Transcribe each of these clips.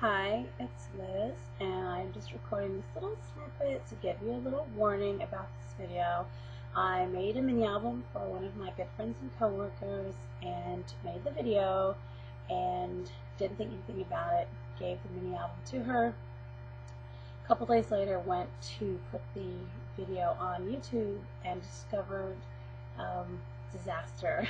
Hi, it's Liz, and I'm just recording this little snippet to give you a little warning about this video. I made a mini album for one of my good friends and coworkers and made the video and didn't think anything about it. Gave the mini album to her. A couple days later, went to put the video on YouTube and discovered disaster.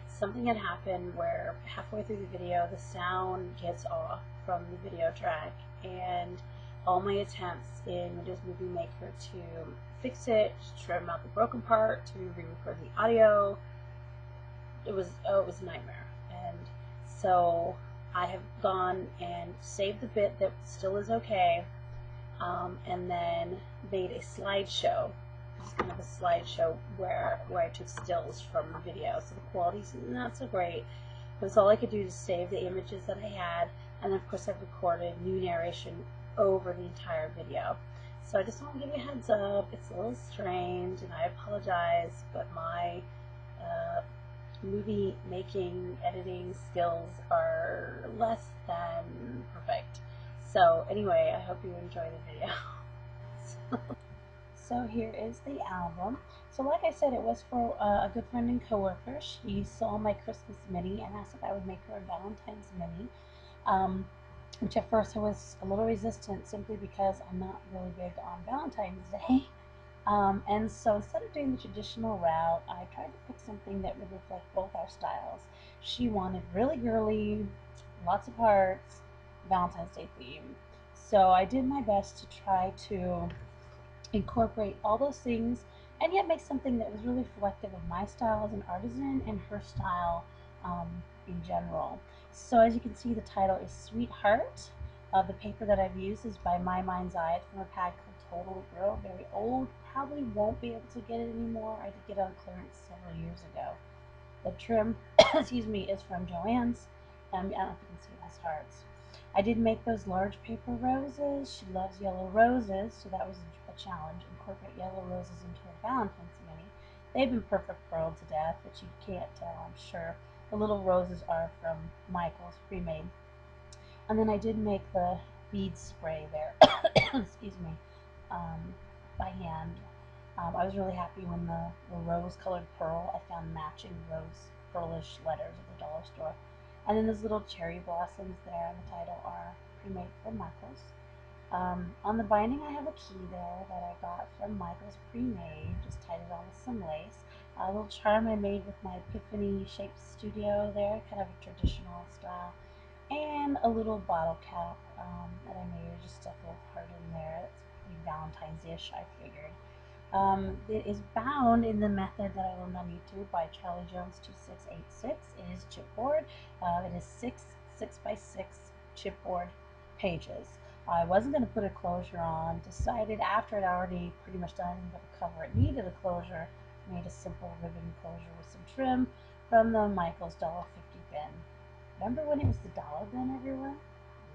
Something had happened where halfway through the video the sound gets off from the video track, and all my attempts in Windows Movie Maker to fix it, to trim out the broken part, to re-record the audio, it was a nightmare. And so I have gone and saved the bit that still is okay, and then made a slideshow. Just kind of a slideshow where I took stills from the video. So the quality's not so great, but it's all I could do to save the images that I had, and of course I've recorded new narration over the entire video. So I just want to give you a heads up. It's a little strange, and I apologize, but my movie making, editing skills are less than perfect. So anyway, I hope you enjoy the video. So here is the album. So like I said, it was for a good friend and coworker. She saw my Christmas mini and asked if I would make her a Valentine's mini, which at first I was a little resistant simply because I'm not really big on Valentine's Day. And so instead of doing the traditional route, I tried to pick something that would reflect both our styles. She wanted really girly, lots of hearts, Valentine's Day theme. So I did my best to try to incorporate all those things and yet make something that was really reflective of my style as an artisan and her style in general. So as you can see, the title is Sweetheart. The paper that I've used is by My Mind's Eye. It's from a pad called Total Girl, very old. Probably won't be able to get it anymore. I did get it on clearance several years ago. The trim, excuse me, is from Joann's. I don't know if you can see it has hearts. I did make those large paper roses. She loves yellow roses, so that was a challenge. Incorporate yellow roses into a Valentine's mini. They've been perfect pearled to death, but you can't tell, I'm sure. The little roses are from Michael's, pre-made. And then I did make the bead spray there, excuse me, by hand. I was really happy when the rose-colored pearl, I found matching rose pearlish letters at the dollar store. And then those little cherry blossoms there on the title are pre-made from Michael's. On the binding, I have a key there that I got from Michael's, pre-made, just tied it on with some lace. A little charm I made with my Epiphany shaped studio there, kind of a traditional style. And a little bottle cap that I made, just stuck a little heart in there. It's pretty Valentine's-ish, I figured. It is bound in the method that I learned on YouTube by Charlie Jones 2686. It is chipboard. It is six 6x6 chipboard pages. I wasn't going to put a closure on. Decided after it already pretty much done but the cover it needed a closure. Made a simple ribbon closure with some trim from the Michael's $1.50 bin. Remember when it was the dollar bin, everyone?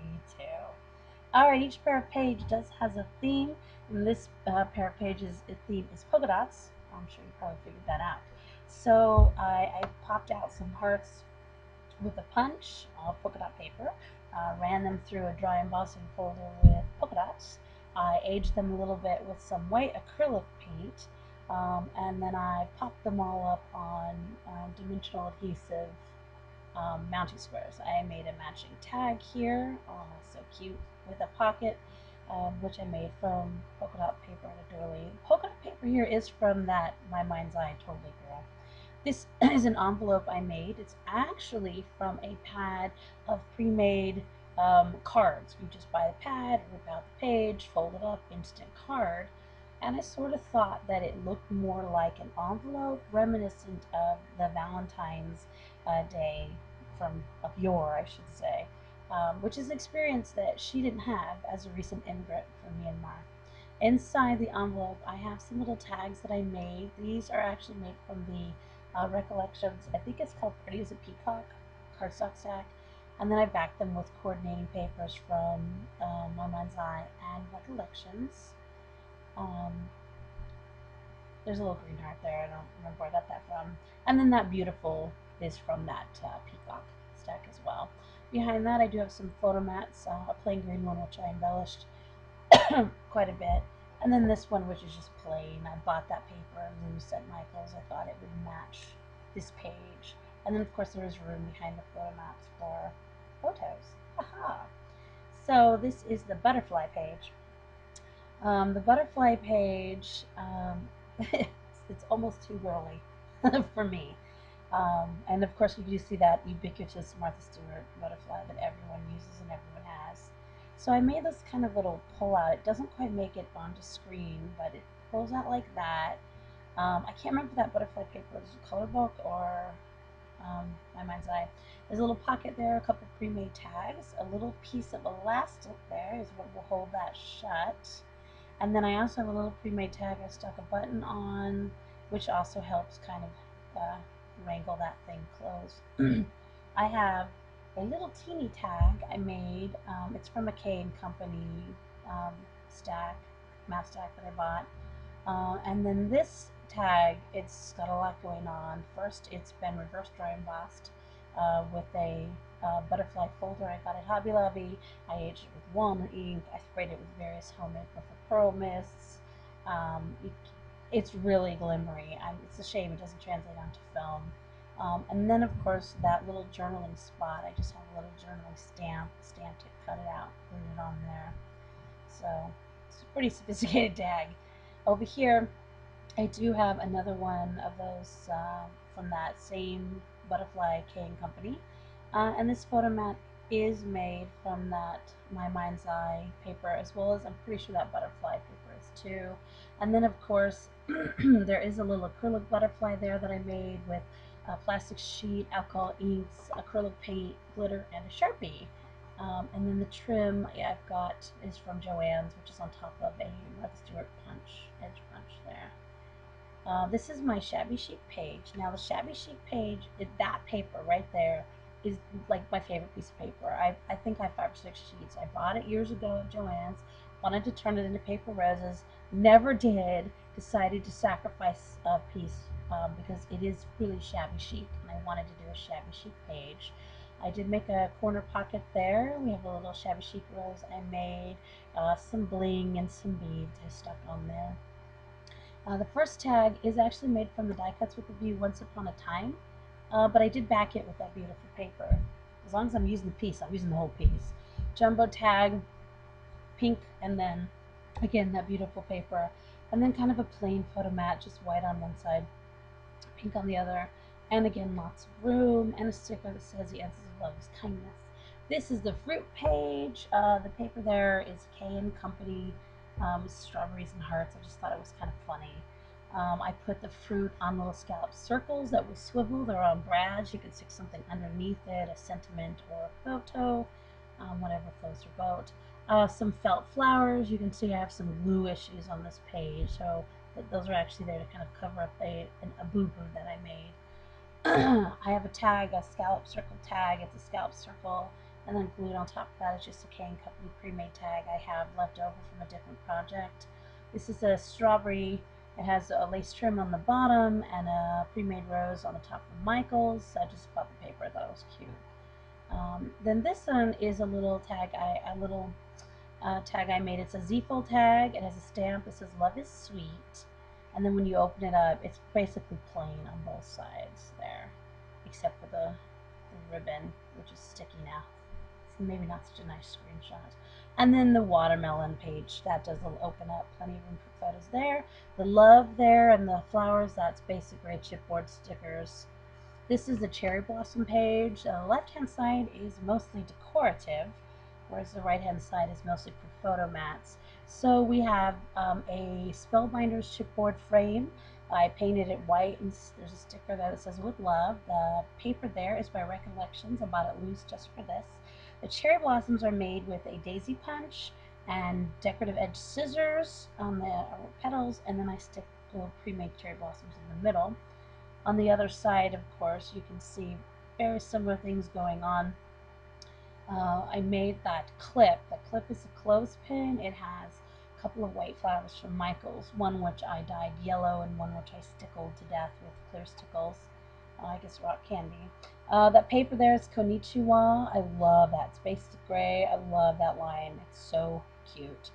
Me too. Alright, each pair of page has a theme, and this pair of pages, the theme is polka dots. I'm sure you probably figured that out. So I popped out some hearts with a punch of polka dot paper, ran them through a dry embossing folder with polka dots. I aged them a little bit with some white acrylic paint, and then I popped them all up on dimensional adhesive mounting squares. I made a matching tag here, oh so cute, with a pocket, which I made from polka dot paper at a doily. Polka dot paper here is from that My Mind's Eye Totally Girl. This is an envelope I made. It's actually from a pad of pre-made cards. You just buy the pad, rip out the page, fold it up, instant card. And I sort of thought that it looked more like an envelope, reminiscent of the Valentine's Day of yore, I should say, which is an experience that she didn't have as a recent immigrant from Myanmar. Inside the envelope, I have some little tags that I made. These are actually made from the Recollections, I think it's called Pretty as a Peacock cardstock stack. And then I backed them with coordinating papers from My Mind's Eye and Recollections. There's a little green heart there. I don't remember where I got that from. And then that beautiful is from that peacock stack as well. Behind that, I do have some photo mats, a plain green one which I embellished quite a bit, and then this one which is just plain. I bought that paper loose at Michael's. I thought it would match this page. And then of course there is room behind the photo mats for photos. Aha! So this is the butterfly page. The butterfly page, it's almost too girly for me. And of course, you do see that ubiquitous Martha Stewart butterfly that everyone uses and everyone has. So I made this kind of little pull out. It doesn't quite make it onto screen, but it pulls out like that. I can't remember if that butterfly paper is a color book or my mind's eye. There's a little pocket there, a couple pre-made tags, a little piece of elastic there is what will hold that shut. And then I also have a little pre-made tag I stuck a button on, which also helps kind of wrangle that thing closed. I have a little teeny tag I made. It's from a K & Company um, math stack that I bought. And then this tag, it's got a lot going on. First, it's been reverse dry embossed with a butterfly folder I got at Hobby Lobby. I aged it with walnut ink. I sprayed it with various homemade pearl mists. It's really glimmery. It's a shame it doesn't translate onto film. And then, of course, that little journaling spot, I just have a little journaling stamped it, cut it out, put it on there. So it's a pretty sophisticated tag. Over here, I do have another one of those from that same butterfly K & Company. And this photo mat is made from that My Mind's Eye paper, as well as I'm pretty sure that butterfly paper is too. And then, of course, there is a little acrylic butterfly there that I made with a plastic sheet, alcohol inks, acrylic paint, glitter, and a Sharpie. And then the trim I've got is from Joann's, which is on top of a Martha Stewart edge punch there. This is my shabby chic page. Now the shabby chic page, that paper right there is like my favorite piece of paper. I think I have 5 or 6 sheets. I bought it years ago at Joann's, wanted to turn it into paper roses, never did, decided to sacrifice a piece because it is really shabby chic and I wanted to do a shabby chic page. I did make a corner pocket there. We have a little shabby chic rose I made, some bling and some beads I stuck on there. The first tag is actually made from the die cuts with the view Once Upon a Time, but I did back it with that beautiful paper. As long as I'm using the piece, I'm using the whole piece. Jumbo tag, pink, and then again that beautiful paper, and then kind of a plain photo mat, just white on one side, pink on the other, and again lots of room, and a sticker that says the answers of love is kindness. This is the fruit page. The paper there is K & Company strawberries and hearts. I just thought it was kind of funny. I put the fruit on little scallop circles that will swivel. They're on brads. You can stick something underneath it, a sentiment or a photo, whatever floats your boat. Some felt flowers. You can see I have some glue issues on this page, so those are actually there to kind of cover up a boo-boo that I made. I have a tag, a scallop circle tag. It's a scallop circle, and then glued on top of that is just a K & Company pre-made tag I have left over from a different project. This is a strawberry. It has a lace trim on the bottom and a pre-made rose on the top of Michael's. I just bought the paper. I thought it was cute. Then this one is a little tag I made. It's a Z-fold tag. It has a stamp that says "Love is sweet," and then when you open it up, it's basically plain on both sides there, except for the ribbon, which is sticky now. So maybe not such a nice screenshot. And then the watermelon page, that does open up, plenty of room for photos there. The love there and the flowers, that's basic gray chipboard stickers. This is the cherry blossom page. The left-hand side is mostly decorative, whereas the right-hand side is mostly for photo mats. So we have a Spellbinders chipboard frame. I painted it white, and there's a sticker that says "With Love." The paper there is by Recollections. I bought it loose just for this. The cherry blossoms are made with a daisy punch and decorative edge scissors on the petals, and then I stick little pre-made cherry blossoms in the middle. On the other side, of course, you can see very similar things going on. I made that clip. The clip is a clothespin. It has a couple of white flowers from Michael's, one which I dyed yellow and one which I stickled to death with clear stickles. I guess rock candy. That paper there is Konichiwa. I love that. It's based gray. I love that line. It's so cute.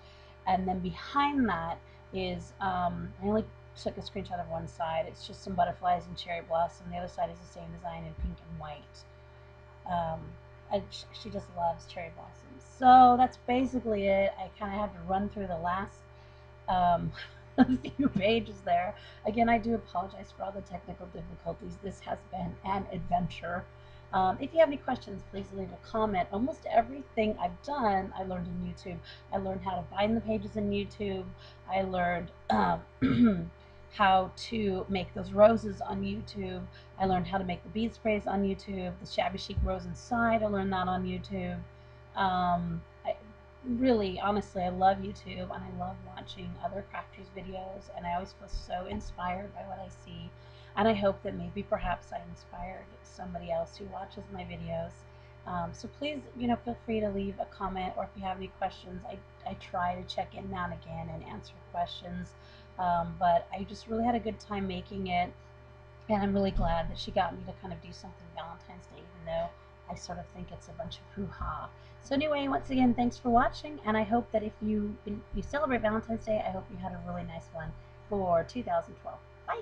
And then behind that is, I only took a screenshot of one side. It's just some butterflies and cherry blossom. The other side is the same design in pink and white. Um, she just loves cherry blossoms. So that's basically it. I kind of had to run through the last um, a few pages there. Again, I do apologize for all the technical difficulties. This has been an adventure. If you have any questions, please leave a comment. Almost everything I've done, I learned in YouTube. I learned how to bind the pages in YouTube. I learned how to make those roses on YouTube. I learned how to make the bead sprays on YouTube. The shabby chic rose inside, I learned that on YouTube. Really, honestly, I love YouTube and I love watching other crafters videos, and I always feel so inspired by what I see. And I hope that maybe perhaps I inspired somebody else who watches my videos. So please, feel free to leave a comment, or if you have any questions, I try to check in now and again and answer questions. But I just really had a good time making it, and I'm really glad that she got me to kind of do something Valentine's Day, even though I sort of think it's a bunch of hoo-ha. So anyway, once again, thanks for watching, and I hope that if you celebrate Valentine's Day, I hope you had a really nice one for 2012. Bye!